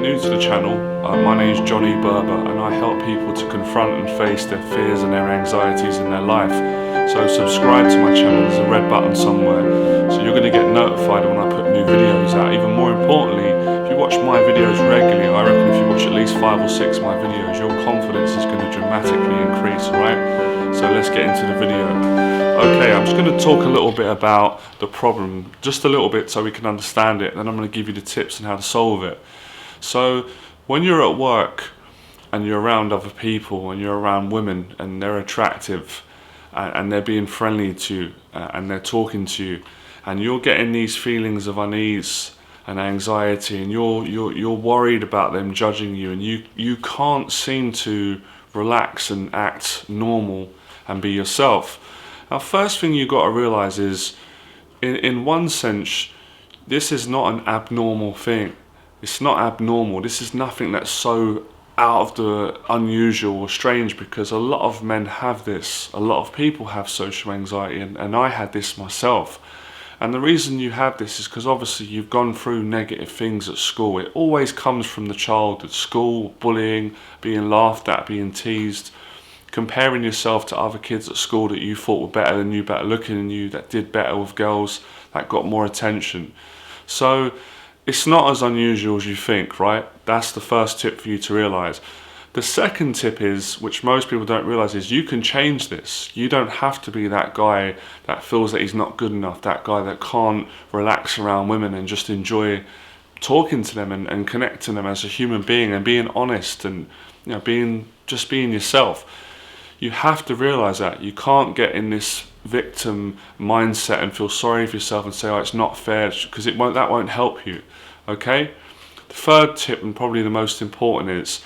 new to the channel, my name is Berba and I help people to confront and face their fears and their anxieties in their life. So subscribe to my channel, there's a red button somewhere, so you're going to get notified when I put new videos out. Even more importantly, if you watch my videos regularly, I reckon if you watch at least 5 or 6 of my videos, your confidence is going to dramatically increase, alright? So let's get into the video. Okay, I'm just going to talk a little bit about the problem, just a little bit so we can understand it, then I'm going to give you the tips on how to solve it. So when you're at work and you're around other people and you're around women and they're attractive and they're being friendly to you and they're talking to you and you're getting these feelings of unease and anxiety and you're worried about them judging you and you can't seem to relax and act normal and be yourself. Now, first thing you've got to realize is in one sense this is not an abnormal thing. It's not abnormal. This is nothing that's so out of the unusual or strange, because a lot of men have this. A lot of people have social anxiety, and I had this myself. And the reason you have this is because obviously you've gone through negative things at school. It always comes from the child at school, bullying, being laughed at, being teased, comparing yourself to other kids at school that you thought were better than you, better looking than you, that did better with girls, that got more attention. So it's not as unusual as you think, right? That's the first tip for you to realize. The second tip is, which most people don't realize, is you can change this. You don't have to be that guy that feels that he's not good enough, that guy that can't relax around women and just enjoy talking to them and connecting them as a human being and being honest and being yourself. You have to realize that. You can't get in this victim mindset and feel sorry for yourself and say, oh, it's not fair, because that won't help you. Okay? The third tip, and probably the most important, is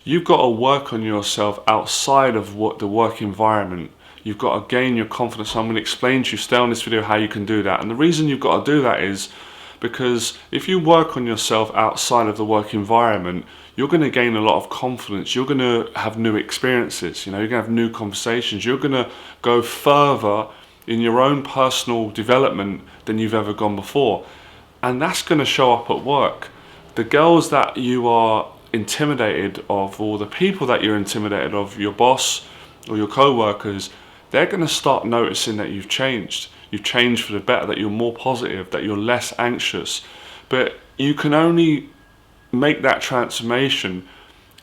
you've got to work on yourself outside of the work environment. You've got to gain your confidence. I'm going to explain to you, stay on this video, how you can do that. And the reason you've got to do that is because if you work on yourself outside of the work environment, you're going to gain a lot of confidence. You're going to have new experiences, you're going to have new conversations. You're going to go further in your own personal development than you've ever gone before. And that's going to show up at work. The girls that you are intimidated of, or the people that you're intimidated of, your boss or your co-workers, they're going to start noticing that you've changed. You've changed for the better, that you're more positive, that you're less anxious. But you can only make that transformation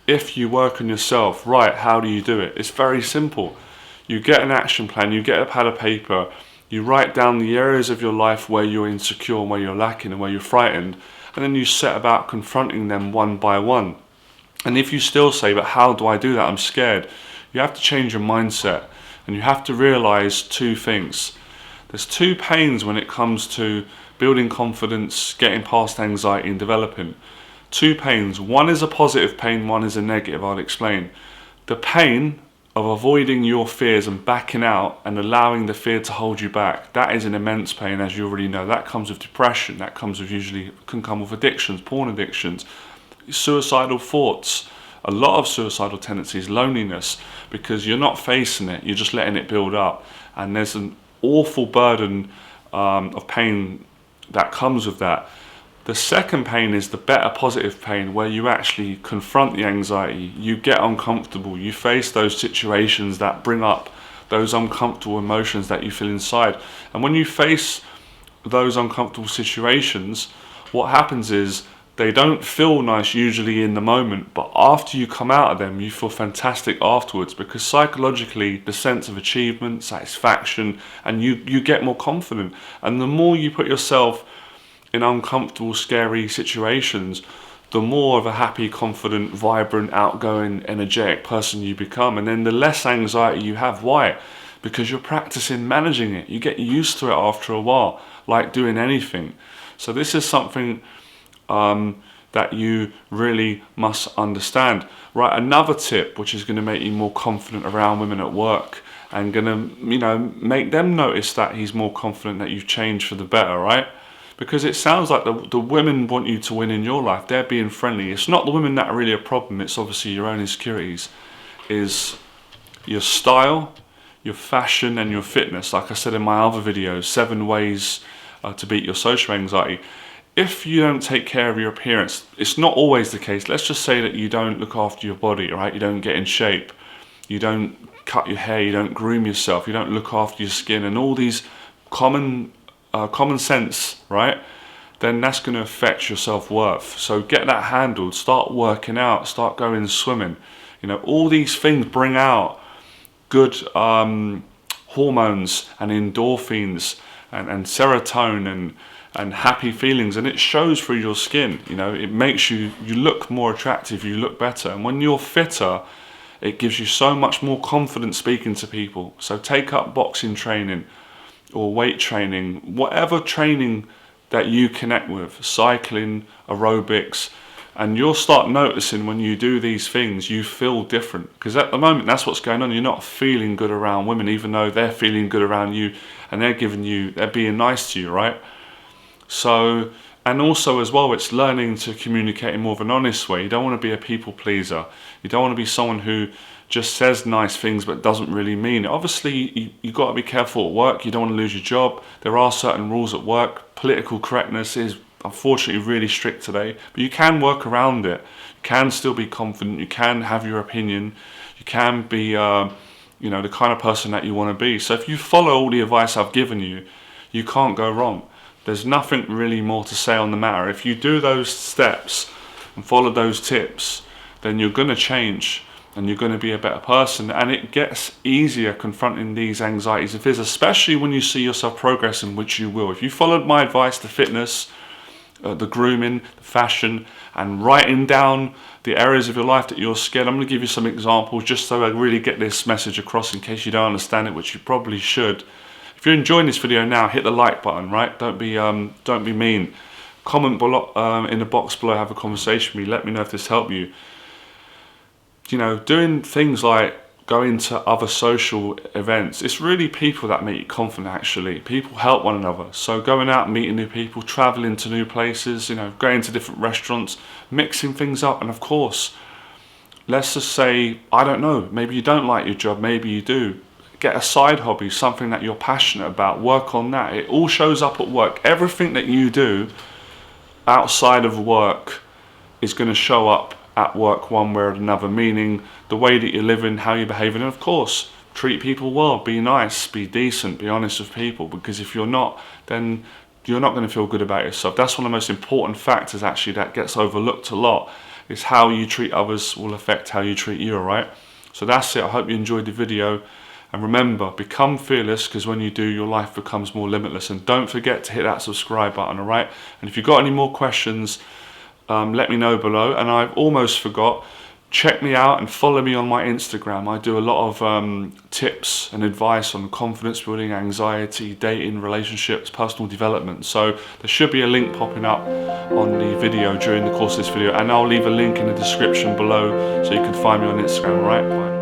if you work on yourself. Right, how do you do it? It's very simple. You get an action plan, you get a pad of paper, you write down the areas of your life where you're insecure and where you're lacking and where you're frightened, and then you set about confronting them one by one. And if you still say, but how do I do that? I'm scared. You have to change your mindset, and you have to realize 2 things. There's 2 pains when it comes to building confidence, getting past anxiety and developing. 2 pains. One is a positive pain, one is a negative. I'll explain. The pain of avoiding your fears and backing out and allowing the fear to hold you back, that is an immense pain, as you already know. That comes with depression, that comes with can come with addictions, porn addictions, suicidal thoughts, a lot of suicidal tendencies, loneliness, because you're not facing it, you're just letting it build up. And there's an awful burden of pain that comes with that. The second pain is the better positive pain, where you actually confront the anxiety, you get uncomfortable, you face those situations that bring up those uncomfortable emotions that you feel inside. And when you face those uncomfortable situations, what happens is they don't feel nice usually in the moment, but after you come out of them, you feel fantastic afterwards, because psychologically the sense of achievement, satisfaction, and you get more confident. And the more you put yourself in uncomfortable, scary situations, the more of a happy, confident, vibrant, outgoing, energetic person you become. And then the less anxiety you have. Why? Because you're practicing managing it. You get used to it after a while, like doing anything. So this is something that you really must understand. Right, another tip which is going to make you more confident around women at work and going to make them notice that he's more confident, that you've changed for the better, right? Because it sounds like the women want you to win in your life. They're being friendly. It's not the women that are really a problem. It's obviously your own insecurities. Is your style, your fashion, and your fitness. Like I said in my other videos, 7 ways to beat your social anxiety. if you don't take care of your appearance, it's not always the case. Let's just say that you don't look after your body, right? You don't get in shape, you don't cut your hair, you don't groom yourself, you don't look after your skin, and all these common sense, right? Then that's going to affect your self-worth. So get that handled. Start working out. Start going swimming. You know, all these things bring out good hormones and endorphins and serotonin and happy feelings, and it shows through your skin. You know, it makes you look more attractive, you look better, and when you're fitter, it gives you so much more confidence speaking to people. So take up boxing training or weight training, whatever training that you connect with, cycling, aerobics, and you'll start noticing when you do these things, you feel different. Because at the moment, that's what's going on. You're not feeling good around women, even though they're feeling good around you, and they're being nice to you, right? So, and also as well, it's learning to communicate in more of an honest way. You don't want to be a people pleaser. You don't want to be someone who just says nice things but doesn't really mean it. Obviously, you got to be careful at work. You don't want to lose your job. There are certain rules at work. Political correctness is unfortunately really strict today, but you can work around it. You can still be confident. You can have your opinion. You can be, you know, the kind of person that you want to be. So if you follow all the advice I've given you, you can't go wrong. There's nothing really more to say on the matter. If you do those steps and follow those tips, then you're going to change and you're going to be a better person. And it gets easier confronting these anxieties and fears, especially when you see yourself progressing, which you will. If you followed my advice, the fitness, the grooming, the fashion, and writing down the areas of your life that you're scared. I'm going to give you some examples just so I really get this message across in case you don't understand it, which you probably should. If you're enjoying this video now, hit the like button, right? Don't be mean. Comment below, in the box below, have a conversation with me. Let me know if this helped you. You know, doing things like going to other social events, it's really people that make you confident, actually. People help one another. So going out, meeting new people, traveling to new places, you know, going to different restaurants, mixing things up. And of course, let's just say, I don't know, maybe you don't like your job, maybe you do. Get a side hobby, something that you're passionate about, work on that. It all shows up at work. Everything that you do outside of work is going to show up at work one way or another, meaning the way that you're living, how you're behaving, and of course, treat people well, be nice, be decent, be honest with people, because if you're not, then you're not going to feel good about yourself. That's one of the most important factors, actually, that gets overlooked a lot, is how you treat others will affect how you treat you, alright? So that's it. I hope you enjoyed the video. And remember, become fearless, because when you do, your life becomes more limitless. And don't forget to hit that subscribe button, alright? And if you've got any more questions, let me know below. And I've almost forgot, check me out and follow me on my Instagram. I do a lot of tips and advice on confidence building, anxiety, dating, relationships, personal development. So there should be a link popping up on the video during the course of this video. And I'll leave a link in the description below so you can find me on Instagram, alright? Bye.